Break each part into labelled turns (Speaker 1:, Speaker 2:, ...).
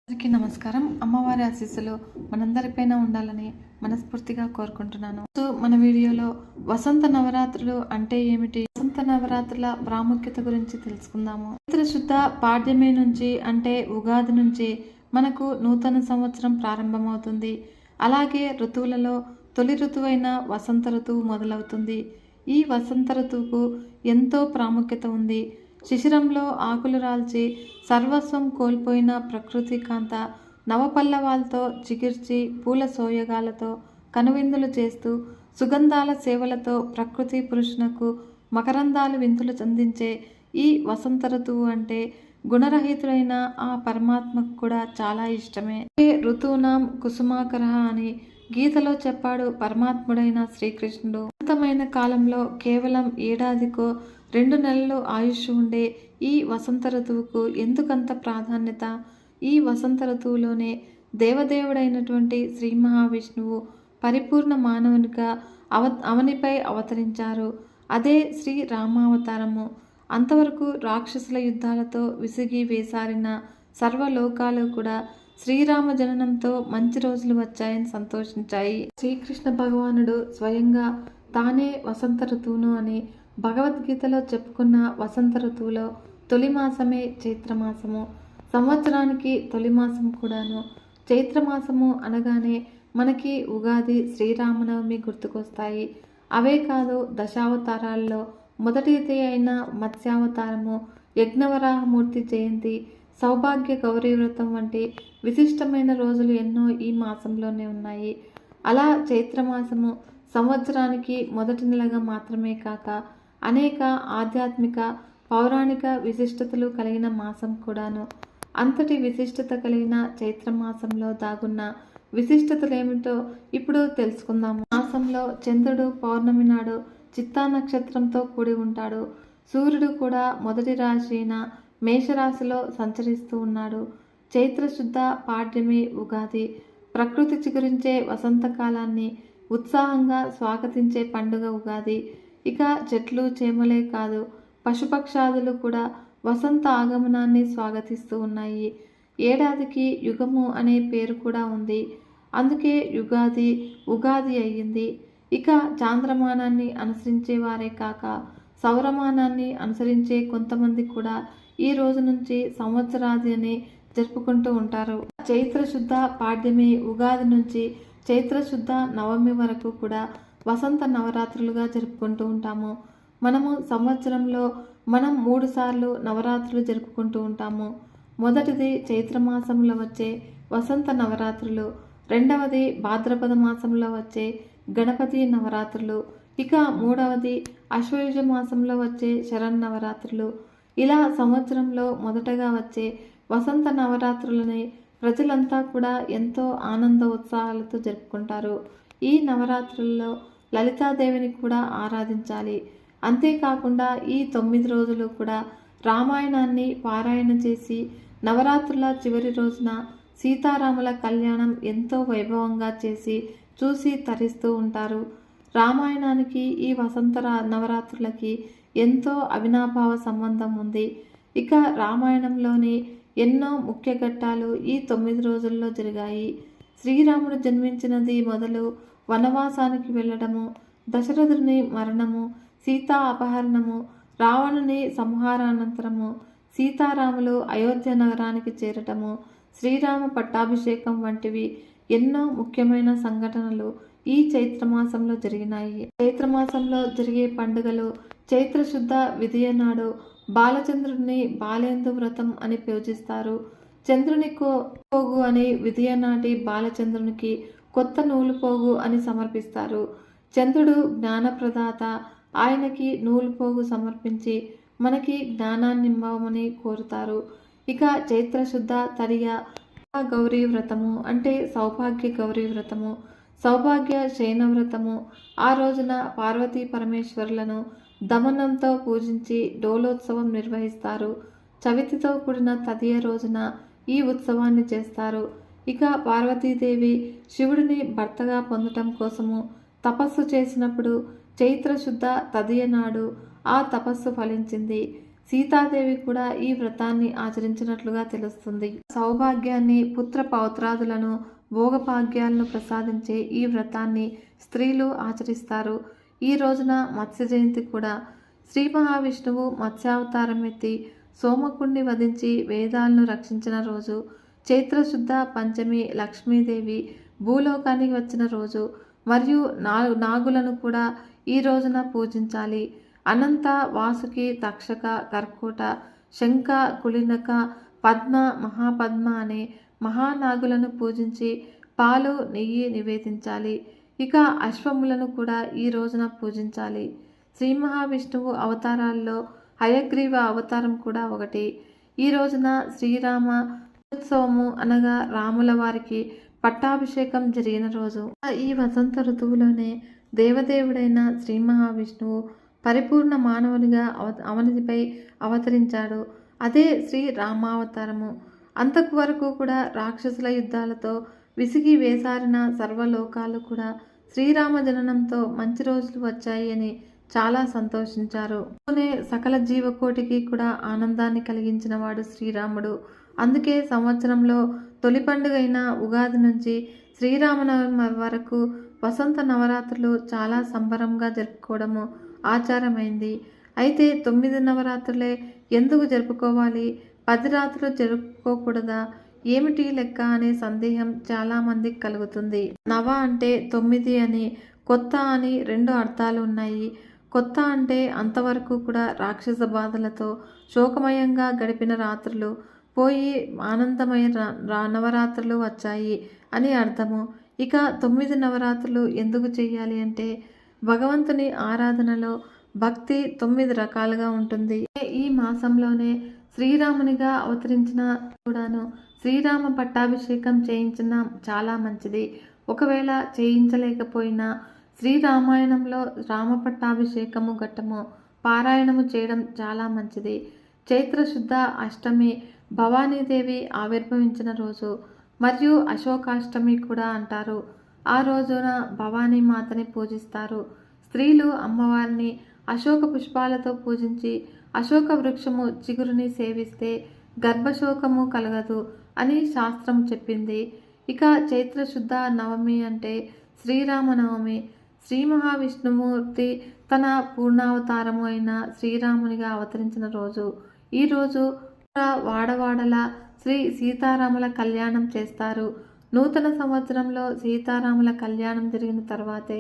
Speaker 1: అందరికీ నమస్కారం. అమ్మవారి ఆశీస్సులు మనందరిపైన ఉండాలని మనస్ఫూర్తిగా కోరుకుంటున్నాను. మన వీడియోలో వసంత నవరాత్రులు అంటే ఏమిటి, వసంత నవరాత్రుల ప్రాముఖ్యత గురించి తెలుసుకుందాము. చైత్ర శుద్ధ పాడ్యమి నుంచి అంటే ఉగాది నుంచి మనకు నూతన సంవత్సరం ప్రారంభమవుతుంది. అలాగే ఋతువులలో తొలి ఋతువైన వసంత ఋతువు మొదలవుతుంది. ఈ వసంత ఋతువుకు ఎంతో ప్రాముఖ్యత ఉంది. శిశిరంలో ఆకులు రాల్చి సర్వస్వం కోల్పోయిన ప్రకృతి కాంత నవపల్లవాలతో చిగిర్చి పూల సోయగాలతో కనువిందులు చేస్తూ సుగంధాల సేవలతో ప్రకృతి పురుషునకు మకరందాలు వింతులు అందించే ఈ వసంత ఋతువు అంటే గుణరహితుడైన ఆ పరమాత్మకు కూడా చాలా ఇష్టమే. ఋతువునాం కుసుమాకర అని గీతలో చెప్పాడు పరమాత్ముడైన శ్రీకృష్ణుడు. అనంతమైన కాలంలో కేవలం ఏడాదికో 2 నెలలు ఆయుష్ ఉండే ఈ వసంత ఋతువుకు ఎందుకంత ప్రాధాన్యత? ఈ వసంత ఋతువులోనే దేవదేవుడైనటువంటి శ్రీ మహావిష్ణువు పరిపూర్ణ మానవునిగా అవనిపై అవతరించారు. అదే శ్రీ రామావతారము. అంతవరకు రాక్షసుల యుద్ధాలతో విసిగి వేసారిన సర్వలోకాలు కూడా శ్రీరామ జననంతో మంచి రోజులు వచ్చాయని సంతోషించాయి. శ్రీకృష్ణ భగవానుడు స్వయంగా తానే వసంత ఋతువును అని భగవద్గీతలో చెప్పుకున్న వసంత ఋతువులో తొలి మాసమే చైత్రమాసము. సంవత్సరానికి తొలి మాసం కూడాను. చైత్రమాసము అనగానే మనకి ఉగాది, శ్రీరామనవమి గుర్తుకొస్తాయి. అవే కాదు, దశావతారాల్లో మొదటిది అయిన మత్స్యావతారము, యజ్ఞవరాహమూర్తి జయంతి, సౌభాగ్య గౌరీ వ్రతం వంటి విశిష్టమైన రోజులు ఎన్నో ఈ మాసంలోనే ఉన్నాయి. అలా చైత్రమాసము సంవత్సరానికి మొదటి నెలగా మాత్రమే కాక అనేక ఆధ్యాత్మిక పౌరాణిక విశిష్టతలు కలిగిన మాసం కూడాను. అంతటి విశిష్టత కలిగిన చైత్రమాసంలో దాగున్న విశిష్టతలేమిటో ఇప్పుడు తెలుసుకుందాము. మాసంలో చంద్రుడు పౌర్ణమి నాడు చిత్తా నక్షత్రంతో కూడి ఉంటాడు. సూర్యుడు కూడా మొదటి రాశి అయిన మేషరాశిలో సంచరిస్తూ ఉన్నాడు. చైత్ర శుద్ధ పాడ్యమి ఉగాది. ప్రకృతి చిగురించే వసంతకాలాన్ని ఉత్సాహంగా స్వాగతించే పండుగ ఉగాది. ఇక చెట్లు చేమలే కాదు, పశుపక్షాదులు కూడా వసంత ఆగమనాన్ని స్వాగతిస్తూ ఉన్నాయి. ఏడాదికి యుగము అనే పేరు కూడా ఉంది. అందుకే యుగాది ఉగాది అయ్యింది. ఇక చాంద్రమానాన్ని అనుసరించే వారే కాక సౌరమానాన్ని అనుసరించే కొంతమంది కూడా ఈ రోజు నుంచి సంవత్సరాది అని జరుపుకుంటూ ఉంటారు. చైత్ర శుద్ధ పాడ్యమి ఉగాది నుంచి చైత్ర శుద్ధ నవమి వరకు కూడా వసంత నవరాత్రులుగా జరుపుకుంటూ ఉంటాము. మనము సంవత్సరంలో 3 సార్లు నవరాత్రులు జరుపుకుంటూ ఉంటాము. మొదటిది చైత్రమాసంలో వచ్చే వసంత నవరాత్రులు, రెండవది భాద్రపద మాసంలో వచ్చే గణపతి నవరాత్రులు, ఇక మూడవది అశ్వయుజ మాసంలో వచ్చే శరన్నవరాత్రులు. ఇలా సంవత్సరంలో మొదటగా వచ్చే వసంత నవరాత్రులని ప్రజలంతా కూడా ఎంతో ఆనంద ఉత్సాహాలతో జరుపుకుంటారు. ఈ నవరాత్రుల్లో లలితాదేవిని కూడా ఆరాధించాలి. అంతేకాకుండా ఈ 9 రోజులు కూడా రామాయణాన్ని పారాయణ చేసి నవరాత్రుల చివరి రోజున సీతారాముల కళ్యాణం ఎంతో వైభవంగా చేసి చూసి తరిస్తూ ఉంటారు. రామాయణానికి ఈ వసంత నవరాత్రులకి ఎంతో అవినాభావ సంబంధం ఉంది. ఇక రామాయణంలోని ఎన్నో ముఖ్య ఘట్టాలు ఈ 9 రోజుల్లో జరిగాయి. శ్రీరాముడు జన్మించినది మొదలు వనవాసానికి వెళ్ళడము, దశరథుని మరణము, సీతా అపహరణము, రావణుని సంహారానంతరము, సీతారాములు అయోధ్య నగరానికి చేరటము, శ్రీరామ పట్టాభిషేకం వంటివి ఎన్నో ముఖ్యమైన సంఘటనలు ఈ చైత్రమాసంలో జరిగినాయి. చైత్రమాసంలో జరిగే పండుగలు చైత్ర శుద్ధ విదియ నాడు బాలచంద్రుడిని బాలేందు వ్రతం అని పూజిస్తారు. చంద్రుని పోగు అని విదియ నాటి బాలచంద్రునికి కొత్త నూలు పోగు అని సమర్పిస్తారు. చంద్రుడు జ్ఞానప్రదాత. ఆయనకి నూలు పోగు సమర్పించి మనకి జ్ఞానాన్ని ఇవ్వమని కోరుతారు. ఇక చైత్ర శుద్ధ తరియ గౌరీ వ్రతము అంటే సౌభాగ్య గౌరీ వ్రతము, సౌభాగ్య శయన వ్రతము. ఆ రోజున పార్వతీ పరమేశ్వరులను దమనంతో పూజించి డోలోత్సవం నిర్వహిస్తారు. చవితితో కూడిన తదియ రోజున ఈ ఉత్సవాన్ని చేస్తారు. ఇక పార్వతీదేవి శివుడిని భర్తగా పొందటం కోసము తపస్సు చేసినప్పుడు చైత్ర శుద్ధ తదియ నాడు ఆ తపస్సు ఫలించింది. సీతాదేవి కూడా ఈ వ్రతాన్ని ఆచరించినట్లుగా తెలుస్తుంది. సౌభాగ్యాన్ని, పుత్ర పౌత్రాదులను, భోగభాగ్యాలను ప్రసాదించే ఈ వ్రతాన్ని స్త్రీలు ఆచరిస్తారు. ఈ రోజున మత్స్య జయంతి కూడా. శ్రీ మహావిష్ణువు మత్స్యావతారం ఎత్తి సోమకుణ్ణి వధించి వేదాలను రక్షించిన రోజు. చైత్రశుద్ధ పంచమి లక్ష్మీదేవి భూలోకానికి వచ్చిన రోజు. మరియు నాగులను కూడా ఈ రోజున పూజించాలి. అనంత, వాసుకి, తక్షక, కర్కోట, శంఖ, కుళినక, పద్మ, మహాపద్మ అనే మహానాగులను పూజించి పాలు, నెయ్యి నివేదించాలి. ఇక అశ్వములను కూడా ఈ రోజున పూజించాలి. శ్రీ మహావిష్ణువు అవతారాల్లో హయగ్రీవ అవతారం కూడా ఒకటి. ఈ రోజున శ్రీరామ ఉత్సవము అనగా రాముల వారికి పట్టాభిషేకం జరిగిన రోజు. ఈ వసంత ఋతువులోనే దేవదేవుడైన శ్రీ మహావిష్ణువు పరిపూర్ణ మానవునిగా అవనిపై అవతరించాడు. అదే శ్రీ రామావతారము. అంతకు వరకు కూడా రాక్షసుల యుద్ధాలతో విసిగి వేసారిన సర్వలోకాలు కూడా శ్రీరామ జననంతో మంచి రోజులు వచ్చాయి అని చాలా సంతోషించారు. సకల జీవకోటికి కూడా ఆనందాన్ని కలిగించిన వాడు శ్రీరాముడు. అందుకే సంవత్సరంలో తొలి పండుగైన ఉగాది నుంచి శ్రీరామనవమి వరకు వసంత నవరాత్రులు చాలా సంబరంగా జరుపుకోవడము ఆచారమైంది. అయితే 9 నవరాత్రులే ఎందుకు జరుపుకోవాలి, 10 రాత్రులు జరుపుకోకూడదా, ఏమిటి లెక్క అనే సందేహం చాలామందికి కలుగుతుంది. నవ అంటే 9 అని, కొత్త అని 2 అర్థాలు ఉన్నాయి. కొత్త అంటే అంతవరకు కూడా రాక్షస బాధలతో శోకమయంగా గడిపిన రాత్రులు పోయి ఆనందమయ నవరాత్రులు వచ్చాయి అని అర్థము. ఇక 9 నవరాత్రులు ఎందుకు చేయాలి అంటే భగవంతుని ఆరాధనలో భక్తి 9 రకాలుగా ఉంటుంది. ఈ మాసంలోనే శ్రీరామునిగా అవతరించిన కూడాను శ్రీరామ పట్టాభిషేకం చేయించిన చాలా మంచిది. ఒకవేళ చేయించలేకపోయినా శ్రీరామాయణంలో రామ పట్టాభిషేకము ఘట్టము పారాయణము చేయడం చాలా మంచిది. చైత్రశుద్ధ అష్టమి భవానీదేవి ఆవిర్భవించిన రోజు మరియు అశోకాష్టమి కూడా అంటారు. ఆ రోజున భవానీ మాతని పూజిస్తారు. స్త్రీలు అమ్మవారిని అశోక పుష్పాలతో పూజించి అశోక వృక్షము చిగురుని సేవిస్తే గర్భశోకము కలగదు అని శాస్త్రం చెప్పింది. ఇక చైత్రశుద్ధ నవమి అంటే శ్రీరామనవమి. శ్రీ మహావిష్ణుమూర్తి తన పూర్ణావతారము అయిన శ్రీరామునిగా అవతరించిన రోజు. ఈ రోజు వాడవాడలా శ్రీ సీతారాముల కళ్యాణం చేస్తారు. నూతన సంవత్సరంలో సీతారాముల కళ్యాణం జరిగిన తర్వాతే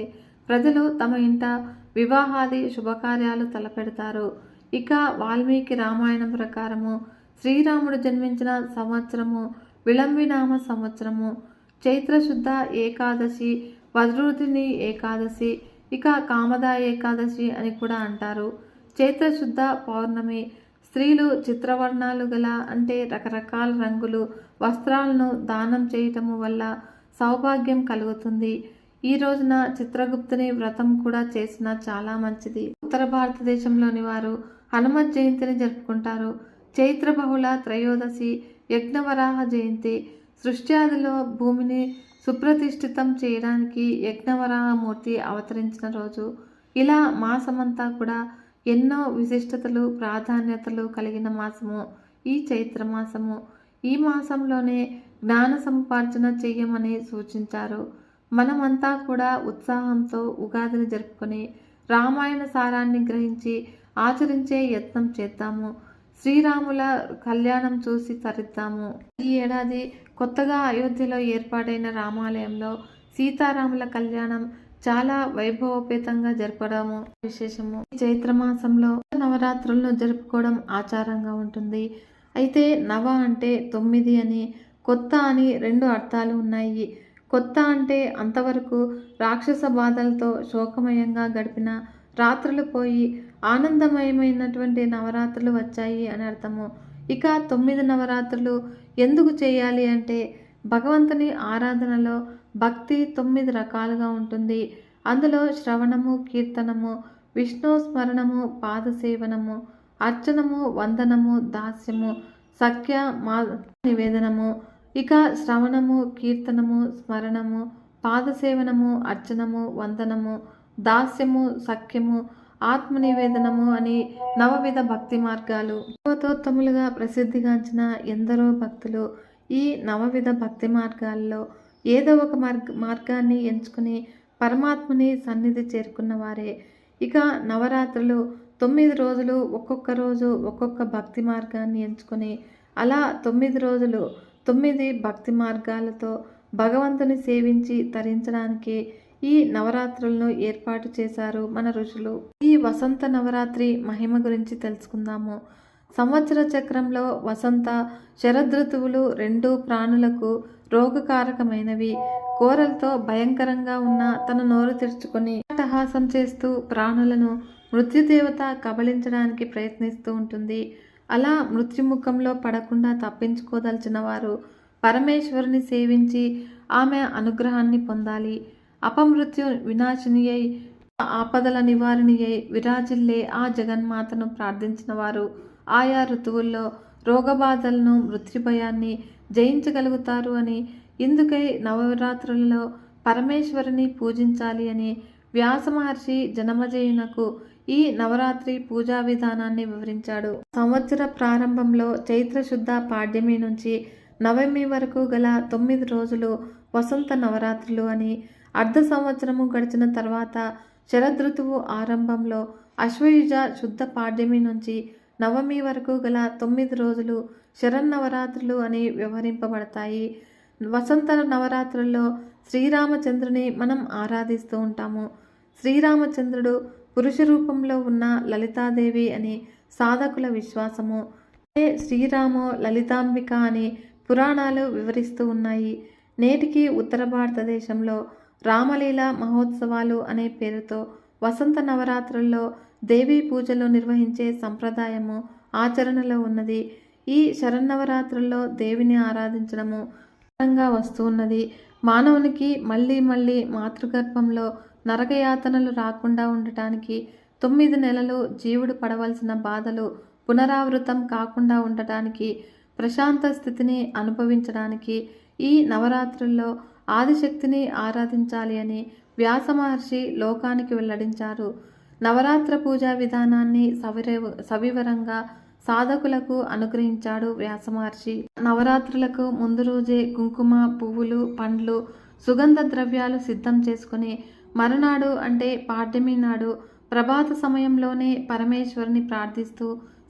Speaker 1: ప్రజలు తమ ఇంట వివాహాది శుభకార్యాలు తలపెడతారు. ఇక వాల్మీకి రామాయణం ప్రకారము శ్రీరాముడు జన్మించిన సంవత్సరము విళంబినామ సంవత్సరము. చైత్రశుద్ధ ఏకాదశి వజ్రుదిని ఏకాదశి, ఇక కామద ఏకాదశి అని కూడా అంటారు. చైత్రశుద్ధ పౌర్ణమి. స్త్రీలు చిత్రవర్ణాలు గల అంటే రకరకాల రంగులు వస్త్రాలను దానం చేయటము వల్ల సౌభాగ్యం కలుగుతుంది. ఈ రోజున చిత్రగుప్తుని వ్రతం కూడా చేసిన చాలా మంచిది. ఉత్తర భారతదేశంలోని వారు హనుమత్ జయంతిని జరుపుకుంటారు. చైత్ర బహుళ త్రయోదశి యజ్ఞవరాహ జయంతి. సృష్ట్యాదిలో భూమిని సుప్రతిష్ఠితం చేయడానికి యజ్ఞవరాహమూర్తి అవతరించిన రోజు. ఇలా మాసమంతా కూడా ఎన్నో విశిష్టతలు ప్రాధాన్యతలు కలిగిన మాసము ఈ చైత్రమాసము. ఈ మాసంలోనే జ్ఞాన సముపార్జన చెయ్యమని సూచించారు. మనమంతా కూడా ఉత్సాహంతో ఉగాదిని జరుపుకొని రామాయణ సారాన్ని గ్రహించి ఆచరించే యత్నం చేద్దాము. శ్రీరాముల కళ్యాణం చూసి తరిద్దాము. ఈ ఏడాది కొత్తగా అయోధ్యలో ఏర్పాటైన రామాలయంలో సీతారాముల కళ్యాణం చాలా వైభవోపేతంగా జరపడము విశేషము. చైత్రమాసంలో నవరాత్రులను జరుపుకోవడం ఆచారంగా ఉంటుంది. అయితే నవ అంటే 9 అని, కొత్త అని 2 అర్థాలు ఉన్నాయి. కొత్త అంటే అంతవరకు రాక్షస బాధలతో శోకమయంగా గడిపిన రాత్రులు పోయి ఆనందమయమైనటువంటి నవరాత్రులు వచ్చాయి అని అర్థము. ఇక 9 నవరాత్రులు ఎందుకు చేయాలి అంటే భగవంతుని ఆరాధనలో భక్తి 9 రకాలుగా ఉంటుంది. అందులో శ్రవణము, కీర్తనము, విష్ణు స్మరణము, పాదసేవనము, అర్చనము, వందనము, దాస్యము, సఖ్య నివేదనము. ఇక శ్రవణము, కీర్తనము, స్మరణము, పాదసేవనము, అర్చనము, వందనము, దాస్యము, సఖ్యము, ఆత్మనివేదనము అని నవవిధ భక్తి మార్గాలు. దేవతోత్తములుగా ప్రసిద్ధిగాంచిన ఎందరో భక్తులు ఈ నవవిధ భక్తి మార్గాల్లో ఏదో ఒక మార్గాన్ని ఎంచుకుని పరమాత్మని సన్నిధి చేరుకున్న వారే. ఇక నవరాత్రులు 9 రోజులు ఒక్కొక్క రోజు ఒక్కొక్క భక్తి మార్గాన్ని ఎంచుకొని అలా 9 రోజులు 9 భక్తి మార్గాలతో భగవంతుని సేవించి తరించడానికి ఈ నవరాత్రులను ఏర్పాటు చేశారు మన ఋషులు. ఈ వసంత నవరాత్రి మహిమ గురించి తెలుసుకుందాము. సంవత్సర చక్రంలో వసంత శరదృతువులు రెండు ప్రాణులకు రోగకారకమైనవి. కోరలతో భయంకరంగా ఉన్న తన నోరు తెరుచుకొని అట్టహాసం చేస్తూ ప్రాణులను మృత్యుదేవత కబళించడానికి ప్రయత్నిస్తూ ఉంటుంది. అలా మృత్యుముఖంలో పడకుండా తప్పించుకోదలిచిన వారు పరమేశ్వరుని సేవించి ఆమె అనుగ్రహాన్ని పొందాలి. అపమృత్యు వినాశిని అయి ఆపదల నివారిణి అయి విరాజిల్లే ఆ జగన్మాతను ప్రార్థించిన వారు ఆయా ఋతువుల్లో రోగబాధలను మృత్యుభయాన్ని జయించగలుగుతారు అని, ఇందుకై నవరాత్రులలో పరమేశ్వరుని పూజించాలి అని వ్యాస మహర్షి జనమజయునకు ఈ నవరాత్రి పూజా విధానాన్ని వివరించాడు. సంవత్సర ప్రారంభంలో చైత్రశుద్ధ పాడ్యమి నుంచి నవమి వరకు గల 9 రోజులు వసంత నవరాత్రులు అని, అర్ధ సంవత్సరము గడిచిన తర్వాత శరదృతువు ఆరంభంలో అశ్వయుజ శుద్ధ పాడ్యమి నుంచి నవమి వరకు గల 9 రోజులు శరన్నవరాత్రులు అని వ్యవహరింపబడతాయి. వసంత నవరాత్రుల్లో శ్రీరామచంద్రుని మనం ఆరాధిస్తూ ఉంటాము. శ్రీరామచంద్రుడు పురుష రూపంలో ఉన్న లలితాదేవి అని సాధకుల విశ్వాసము. శ్రీరామో లలితాంబిక అని పురాణాలు వివరిస్తూ ఉన్నాయి. నేటికి ఉత్తర భారతదేశంలో రామలీల మహోత్సవాలు అనే పేరుతో వసంత నవరాత్రుల్లో దేవీ పూజలు నిర్వహించే సంప్రదాయము ఆచరణలో ఉన్నది. ఈ శరన్నవరాత్రుల్లో దేవిని ఆరాధించడము వస్తూ ఉన్నది. మానవునికి మళ్ళీ మళ్ళీ మాతృగర్భంలో నరకయాతనలు రాకుండా ఉండటానికి, 9 నెలలు జీవుడు పడవలసిన బాధలు పునరావృతం కాకుండా ఉండటానికి, ప్రశాంత స్థితిని అనుభవించడానికి ఈ నవరాత్రుల్లో ఆదిశక్తిని ఆరాధించాలి అని వ్యాస మహర్షి లోకానికి వెల్లడించారు. నవరాత్ర పూజా విధానాన్ని సవివరంగా సాధకులకు అనుగ్రహించాడు వ్యాస మహర్షి. నవరాత్రులకు ముందు రోజే కుంకుమ, పువ్వులు, పండ్లు, సుగంధ ద్రవ్యాలు సిద్ధం చేసుకుని మరునాడు అంటే పాడ్యమి నాడు ప్రభాత సమయంలోనే పరమేశ్వరుని ప్రార్థిస్తూ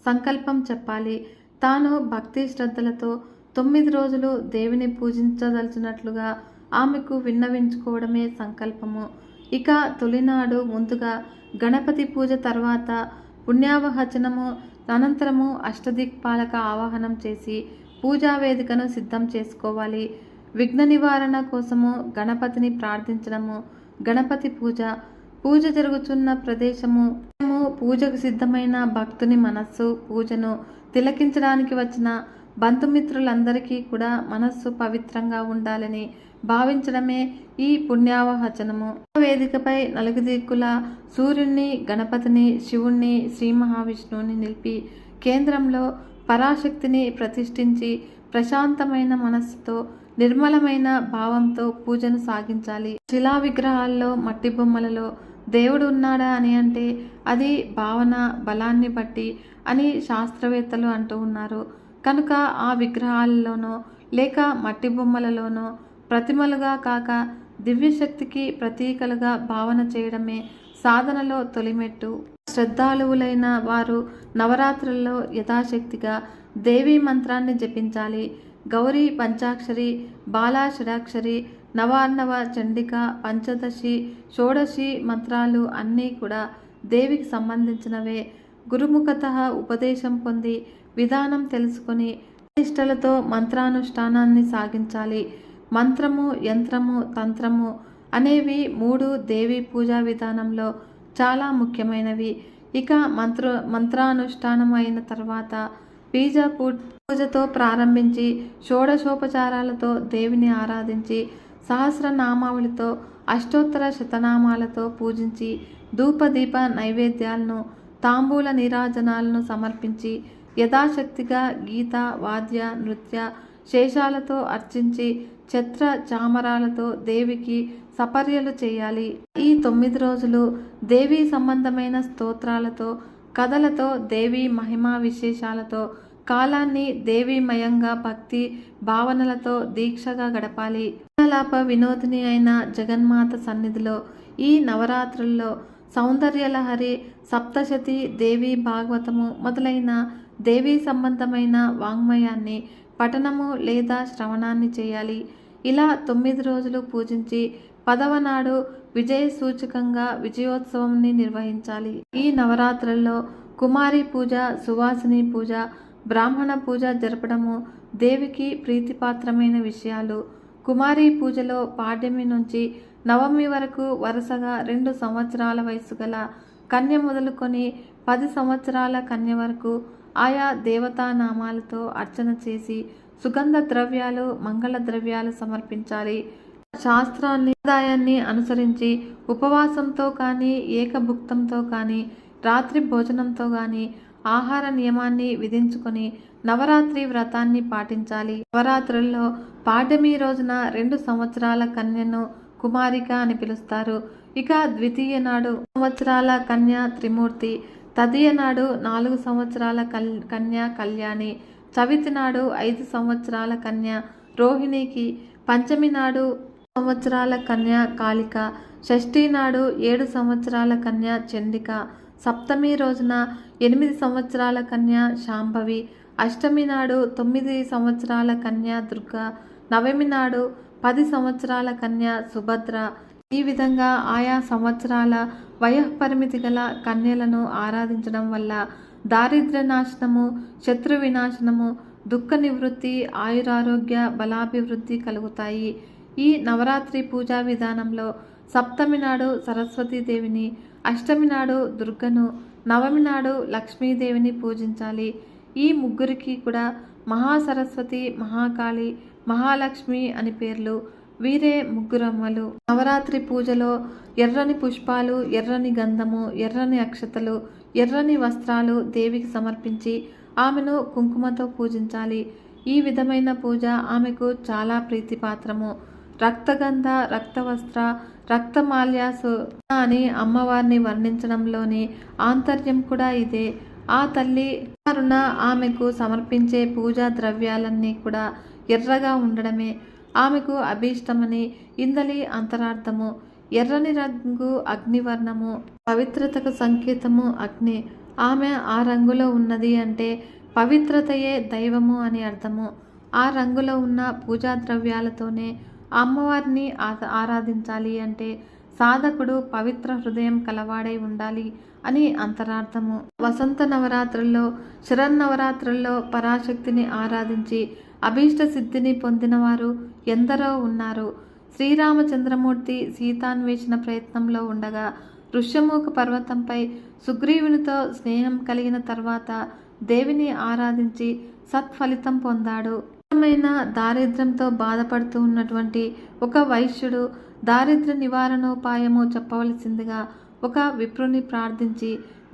Speaker 1: సంకల్పం చెప్పాలి. తాను భక్తి శ్రద్ధలతో 9 రోజులు దేవిని పూజించదలిచినట్లుగా ఆమెకు విన్నవించుకోవడమే సంకల్పము. ఇక తొలినాడు ముందుగా గణపతి పూజ, తర్వాత పుణ్యావహచనము, అనంతరము అష్టదిక్పాలక ఆవాహనం చేసి పూజా వేదికను సిద్ధం చేసుకోవాలి. విఘ్న నివారణ కోసము గణపతిని ప్రార్థించడము గణపతి పూజ. పూజ జరుగుతున్న ప్రదేశము, పూజకు సిద్ధమైన భక్తుని మనస్సు, పూజను తిలకించడానికి వచ్చిన బంధుమిత్రులందరికీ కూడా మనస్సు పవిత్రంగా ఉండాలని భావించడమే ఈ పుణ్యావహచనము. వేదికపై 4 దిక్కుల సూర్యుణ్ణి, గణపతిని, శివుణ్ణి, శ్రీ మహావిష్ణువుని నిలిపి కేంద్రంలో పరాశక్తిని ప్రతిష్ఠించి ప్రశాంతమైన మనస్సుతో నిర్మలమైన భావంతో పూజను సాగించాలి. శిలా విగ్రహాల్లో, మట్టి బొమ్మలలో దేవుడు ఉన్నాడా అని అంటే అది భావన బలాన్ని బట్టి అని శాస్త్రవేత్తలు అంటూ ఉన్నారు. కనుక ఆ విగ్రహాలలోనో లేక మట్టి బొమ్మలలోనో ప్రతిమలుగా కాక దివ్యశక్తికి ప్రతీకలుగా భావన చేయడమే సాధనలో తొలిమెట్టు. శ్రద్ధాళువులైన వారు నవరాత్రుల్లో యథాశక్తిగా దేవీ మంత్రాన్ని జపించాలి. గౌరీ పంచాక్షరి, బాలా షడాక్షరి, నవార్ణవ, చండిక, పంచదశి, షోడశి మంత్రాలు అన్నీ కూడా దేవికి సంబంధించినవే. గురుముఖత ఉపదేశం పొంది విధానం తెలుసుకొని నిష్టలతో మంత్రానుష్ఠానాన్ని సాగించాలి. మంత్రము, యంత్రము, తంత్రము అనేవి 3 దేవీ పూజా విధానంలో చాలా ముఖ్యమైనవి. ఇక మంత్రానుష్ఠానం అయిన తర్వాత పూజతో ప్రారంభించి షోడశోపచారాలతో దేవిని ఆరాధించి సహస్రనామావళితో అష్టోత్తర శతనామాలతో పూజించి ధూపదీప నైవేద్యాలను, తాంబూల నీరాజనాలను సమర్పించి యథాశక్తిగా గీత, వాద్య, నృత్య, శేషాలతో అర్చించి ఛత్ర చామరాలతో దేవికి సపర్యలు చేయాలి. ఈ 9 రోజులు దేవీ సంబంధమైన స్తోత్రాలతో, కథలతో, దేవీ మహిమా విశేషాలతో కాలాన్ని దేవీమయంగా భక్తి భావనలతో దీక్షగా గడపాలి. లాప వినోదిని అయిన జగన్మాత సన్నిధిలో ఈ నవరాత్రుల్లో సౌందర్యలహరి, సప్తశతి, దేవీ భాగవతము మొదలైన దేవీ సంబంధమైన వాంగ్మయాన్ని పఠనము లేదా శ్రవణాన్ని చేయాలి. ఇలా 9 రోజులు పూజించి 10వ నాడు విజయ సూచకంగా విజయోత్సవంని నిర్వహించాలి. ఈ నవరాత్రుల్లో కుమారి పూజ, సువాసిని పూజ, బ్రాహ్మణ పూజ జరపడము దేవికి ప్రీతిపాత్రమైన విషయాలు. కుమారి పూజలో పాడ్యమి నుంచి నవమి వరకు వరుసగా 2 సంవత్సరాల వయసు గల కన్య మొదలుకొని 10 సంవత్సరాల కన్య వరకు ఆయా దేవతానామాలతో అర్చన చేసి సుగంధ ద్రవ్యాలు, మంగళ ద్రవ్యాలు సమర్పించాలి. శాస్త్రాన్ని అనుసరించి ఉపవాసంతో కానీ, ఏకభుక్తంతో కానీ, రాత్రి భోజనంతో కానీ ఆహార నియమాన్ని విధించుకొని నవరాత్రి వ్రతాన్ని పాటించాలి. నవరాత్రుల్లో పాడ్యమి రోజున 2 సంవత్సరాల కన్యను కుమారిక అని పిలుస్తారు. ఇక ద్వితీయ నాడు సంవత్సరాల కన్య త్రిమూర్తి, తదియ నాడు 4 సంవత్సరాల కన్య కళ్యాణి, చవితి నాడు 5 సంవత్సరాల కన్య రోహిణికి, పంచమి నాడు సంవత్సరాల కన్య కాళిక, షష్ఠి నాడు 7 సంవత్సరాల కన్య చండిక, సప్తమి రోజున 8 సంవత్సరాల కన్య శాంభవి, అష్టమి నాడు 9 సంవత్సరాల కన్య దుర్గ, నవమి నాడు 10 సంవత్సరాల కన్య సుభద్ర. ఈ విధంగా ఆయా సంవత్సరాల వయోపరిమితి గల కన్యలను ఆరాధించడం వల్ల దారిద్ర్య నాశనము, శత్రు వినాశనము, దుఃఖ నివృత్తి, ఆయురారోగ్య బలాభివృద్ధి కలుగుతాయి. ఈ నవరాత్రి పూజా విధానంలో సప్తమి నాడు సరస్వతీదేవిని, అష్టమి నాడు దుర్గను, నవమి నాడు లక్ష్మీదేవిని పూజించాలి. ఈ ముగ్గురికి కూడా మహాసరస్వతి, మహాకాళి, మహాలక్ష్మి అని పేర్లు. వీరే ముగ్గురమ్మలు. నవరాత్రి పూజలో ఎర్రని పుష్పాలు, ఎర్రని గంధము, ఎర్రని అక్షతలు, ఎర్రని వస్త్రాలు దేవికి సమర్పించి ఆమెను కుంకుమతో పూజించాలి. ఈ విధమైన పూజ ఆమెకు చాలా ప్రీతిపాత్రము. రక్తగంధ, రక్తవస్త్ర, రక్తమాల్యాసు అని అమ్మవారిని వర్ణించడంలోని ఆంతర్యం కూడా ఇదే. ఆ తల్లి కారుణ ఆమెకు సమర్పించే పూజా ద్రవ్యాలన్నీ కూడా ఎర్రగా ఉండడమే ఆమెకు అభీష్టమని ఇందలి అంతరార్థము. ఎర్రని రంగు అగ్నివర్ణము, పవిత్రతకు సంకేతము అగ్ని. ఆమె ఆ రంగులో ఉన్నది అంటే పవిత్రతయే దైవము అని అర్థము. ఆ రంగులో ఉన్న పూజా ద్రవ్యాలతోనే అమ్మవారిని ఆరాధించాలి అంటే సాధకుడు పవిత్ర హృదయం కలవాడై ఉండాలి అని అంతరార్థము. వసంత నవరాత్రుల్లో, శరన్నవరాత్రుల్లో పరాశక్తిని ఆరాధించి అభీష్ట సిద్ధిని పొందినవారు ఎందరో ఉన్నారు. శ్రీరామచంద్రమూర్తి సీతాన్వేషణ ప్రయత్నంలో ఉండగా ఋష్యమూక పర్వతంపై సుగ్రీవునితో స్నేహం కలిగిన తర్వాత దేవిని ఆరాధించి సత్ఫలితం పొందాడు. దారిద్ర్యంతో బాధపడుతూ ఉన్నటువంటి ఒక వైశ్యుడు దారిద్ర్య నివారణోపాయము చెప్పవలసిందిగా ఒక విప్రుని ప్రార్థించి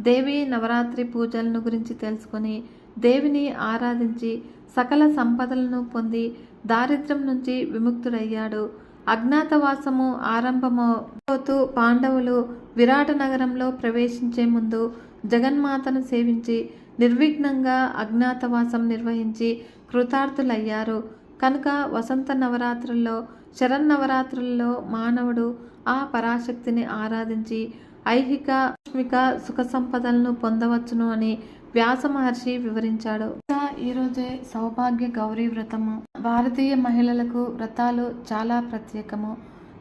Speaker 1: దేవి నవరాత్రి పూజలను గురించి తెలుసుకొని దేవిని ఆరాధించి సకల సంపదలను పొంది దారిద్ర్యం నుంచి విముక్తుడయ్యాడు. అజ్ఞాతవాసము ఆరంభమవుతూ పాండవులు విరాట నగరంలో ప్రవేశించే ముందు జగన్మాతను సేవించి నిర్విఘ్నంగా అజ్ఞాతవాసం నిర్వహించి కృతార్థులయ్యారు. కనుక వసంత నవరాత్రుల్లో, శరన్నవరాత్రుల్లో మానవుడు ఆ పరాశక్తిని ఆరాధించి ఐహిక, ఆధ్యాత్మిక సుఖ సంపదలను పొందవచ్చును అని వ్యాస మహర్షి వివరించాడు. ఈరోజే సౌభాగ్య గౌరీ వ్రతము. భారతీయ మహిళలకు వ్రతాలు చాలా ప్రత్యేకము.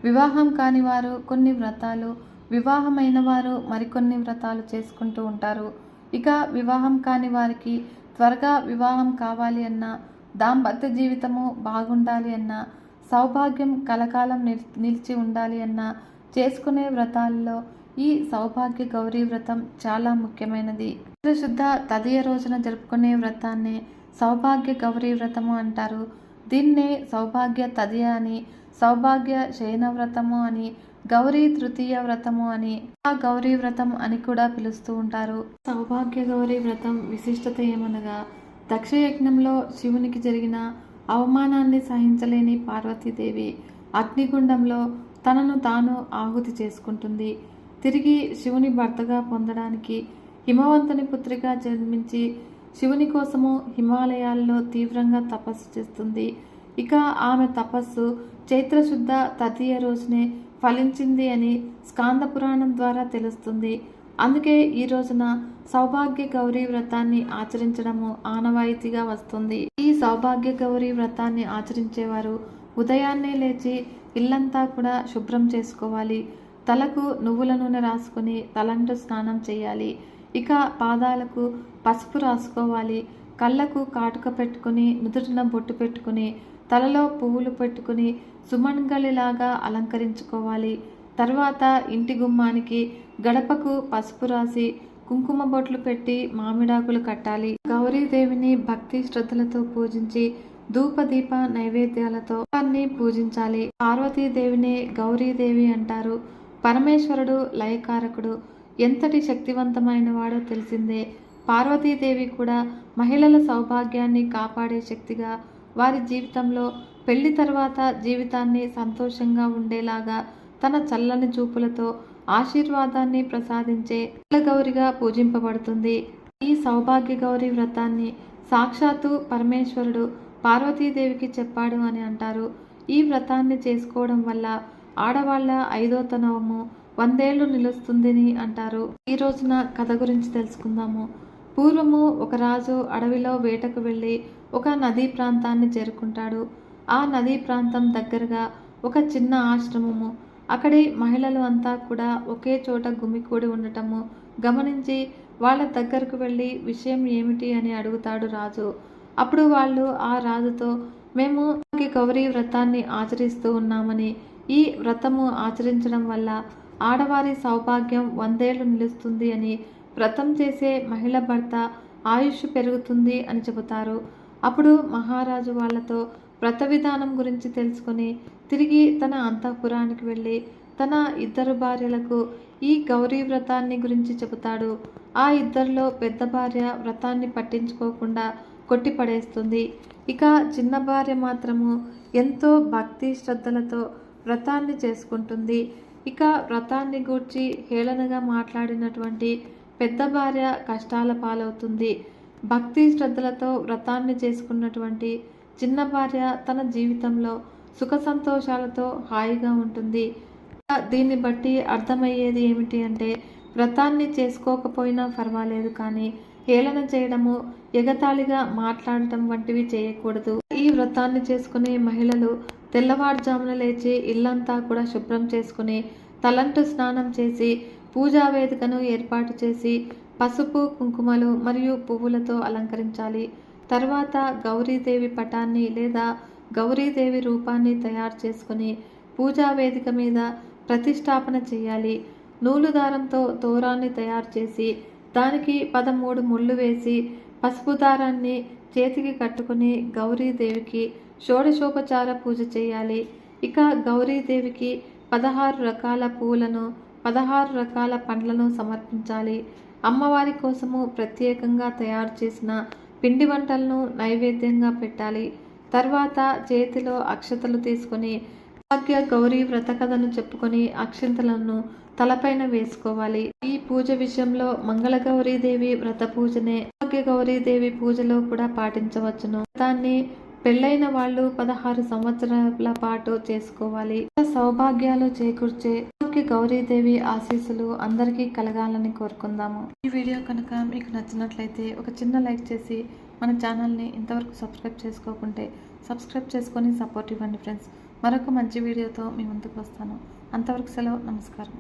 Speaker 1: వివాహం కాని వారు కొన్ని వ్రతాలు, వివాహమైన వారు మరికొన్ని వ్రతాలు చేసుకుంటూ ఉంటారు. ఇక వివాహం కాని వారికి త్వరగా వివాహం కావాలి అన్నా, దాంపత్య జీవితము బాగుండాలి అన్నా, సౌభాగ్యం కలకాలం నిలిచి ఉండాలి అన్నా చేసుకునే వ్రతాల్లో ఈ సౌభాగ్య గౌరీ వ్రతం చాలా ముఖ్యమైనది. శుద్ధ తదియ రోజున జరుపుకునే వ్రతాన్నే సౌభాగ్య గౌరీ వ్రతము అంటారు. దీన్నే సౌభాగ్య తదియ అని, సౌభాగ్య శయన వ్రతము అని, గౌరీ తృతీయ వ్రతము అని, ఆ గౌరీ వ్రతం అని కూడా పిలుస్తూ ఉంటారు. సౌభాగ్య గౌరీ వ్రతం విశిష్టత ఏమనగా, దక్షయజ్ఞంలో శివునికి జరిగిన అవమానాన్ని సహించలేని పార్వతీదేవి అగ్నిగుండంలో తనను తాను ఆహుతి చేసుకుంటుంది. తిరిగి శివుని భర్తగా పొందడానికి హిమవంతుని పుత్రిగా జన్మించి శివుని కోసము హిమాలయాల్లో తీవ్రంగా తపస్సు చేస్తుంది. ఇక ఆమె తపస్సు చైత్రశుద్ధ తదియ రోజునే ఫలించింది అని స్కాంద పురాణం ద్వారా తెలుస్తుంది. అందుకే ఈ రోజున సౌభాగ్య గౌరీ వ్రతాన్ని ఆచరించడము ఆనవాయితీగా వస్తుంది. ఈ సౌభాగ్య గౌరీ వ్రతాన్ని ఆచరించేవారు ఉదయాన్నే లేచి ఇల్లంతా కూడా శుభ్రం చేసుకోవాలి. తలకు నువ్వుల నూనె రాసుకుని తలంటు స్నానం చేయాలి. ఇక పాదాలకు పసుపు రాసుకోవాలి. కళ్ళకు కాటుక పెట్టుకుని నుదుటిన బొట్టు పెట్టుకుని తలలో పువ్వులు పెట్టుకుని సుమంగళిలాగా అలంకరించుకోవాలి. తర్వాత ఇంటి గుమ్మానికి గడపకు పసుపు రాసి కుంకుమ బొట్లు పెట్టి మామిడాకులు కట్టాలి. గౌరీదేవిని భక్తి శ్రద్ధలతో పూజించి ధూపదీప నైవేద్యాలతో అన్ని పూజించాలి. పార్వతీదేవిని గౌరీదేవి అంటారు. పరమేశ్వరుడు లయకారకుడు, ఎంతటి శక్తివంతమైన వాడో తెలిసిందే. పార్వతీదేవి కూడా మహిళల సౌభాగ్యాన్ని కాపాడే శక్తిగా వారి జీవితంలో పెళ్లి తర్వాత జీవితాన్ని సంతోషంగా ఉండేలాగా తన చల్లని చూపులతో ఆశీర్వాదాన్ని ప్రసాదించే గౌరిగా పూజింపబడుతుంది. ఈ సౌభాగ్య గౌరీ వ్రతాన్ని సాక్షాత్తు పరమేశ్వరుడు పార్వతీదేవికి చెప్పాడు అని అంటారు. ఈ వ్రతాన్ని చేసుకోవడం వల్ల ఆడవాళ్ల 5వ తనము 100 ఏళ్లు నిలుస్తుందని అంటారు. ఈ రోజున కథ గురించి తెలుసుకుందాము. పూర్వము ఒక రాజు అడవిలో వేటకు వెళ్ళి ఒక నదీ ప్రాంతాన్ని చేరుకుంటాడు. ఆ నదీ ప్రాంతం దగ్గరగా ఒక చిన్న ఆశ్రమము, అక్కడి మహిళలు అంతా కూడా ఒకే చోట గుమికూడి ఉండటము గమనించి వాళ్ళ దగ్గరకు వెళ్ళి విషయం ఏమిటి అని అడుగుతాడు రాజు. అప్పుడు వాళ్ళు ఆ రాజుతో, మేము గౌరీ వ్రతాన్ని ఆచరిస్తూ ఉన్నామని, ఈ వ్రతము ఆచరించడం వల్ల ఆడవారి సౌభాగ్యం 100 ఏళ్లు నిలుస్తుంది అని, వ్రతం చేసే మహిళ భర్త ఆయుష్ పెరుగుతుంది అని చెబుతారు. అప్పుడు మహారాజు వాళ్ళతో వ్రత విధానం గురించి తెలుసుకొని తిరిగి తన అంతఃపురానికి వెళ్ళి తన 2 భార్యలకు ఈ గౌరీ వ్రతాన్ని గురించి చెబుతాడు. ఆ 2లో పెద్ద భార్య వ్రతాన్ని పట్టించుకోకుండా కొట్టిపడేస్తుంది. ఇక చిన్న భార్య మాత్రము ఎంతో భక్తి శ్రద్ధలతో వ్రతాన్ని చేసుకుంటుంది. ఇక వ్రతాన్ని గూర్చి హేళనగా మాట్లాడినటువంటి పెద్ద భార్య కష్టాల పాలవుతుంది. భక్తి శ్రద్ధలతో వ్రతాన్ని చేసుకున్నటువంటి చిన్న భార్య తన జీవితంలో సుఖ సంతోషాలతో హాయిగా ఉంటుంది. దీన్ని బట్టి అర్థమయ్యేది ఏమిటి అంటే, వ్రతాన్ని చేసుకోకపోయినా పర్వాలేదు, కానీ హేళన చేయడము, ఎగతాళిగా మాట్లాడటం వంటివి చేయకూడదు. ఈ వ్రతాన్ని చేసుకునే మహిళలు తెల్లవారుజామున లేచి ఇల్లంతా కూడా శుభ్రం చేసుకుని తలంటు స్నానం చేసి పూజా వేదికను ఏర్పాటు చేసి పసుపు కుంకుమలు మరియు పువ్వులతో అలంకరించాలి. తర్వాత గౌరీదేవి పటాన్ని లేదా గౌరీదేవి రూపాన్ని తయారు చేసుకుని పూజా వేదిక మీద ప్రతిష్టాపన చేయాలి. నూలు దారంతో తోరాన్ని తయారు చేసి దానికి 13 ముళ్ళు వేసి పసుపు దారాన్ని చేతికి కట్టుకుని గౌరీదేవికి షోడశోపచార పూజ చేయాలి. ఇక గౌరీదేవికి 16 రకాల పూలను 16 రకాల పండ్లను సమర్పించాలి. అమ్మవారి కోసము ప్రత్యేకంగా తయారు చేసిన పిండి వంటలను నైవేద్యంగా పెట్టాలి. తర్వాత చేతిలో అక్షతలు తీసుకొని భాగ్య గౌరీ వ్రత కథను చెప్పుకొని అక్షంతలను తలపైన వేసుకోవాలి. ఈ పూజ విషయంలో మంగళగౌరీదేవి వ్రత పూజనే భాగ్య గౌరీదేవి పూజలో కూడా పాటించవచ్చును. దాన్ని పెళ్ళైన వాళ్ళు 16 సంవత్సరాల పాటు చేసుకోవాలి. సౌభాగ్యాలు చేకూర్చే గౌరీదేవి ఆశీస్సులు అందరికీ కలగాలని కోరుకుందాము. ఈ వీడియో కనుక మీకు నచ్చినట్లయితే ఒక చిన్న లైక్ చేసి మన ఛానల్ని ఇంతవరకు సబ్స్క్రైబ్ చేసుకోకుంటే సబ్స్క్రైబ్ చేసుకొని సపోర్ట్ ఇవ్వండి ఫ్రెండ్స్. మరొక మంచి వీడియోతో మీ ముందుకు వస్తాను. అంతవరకు సెలవు, నమస్కారం.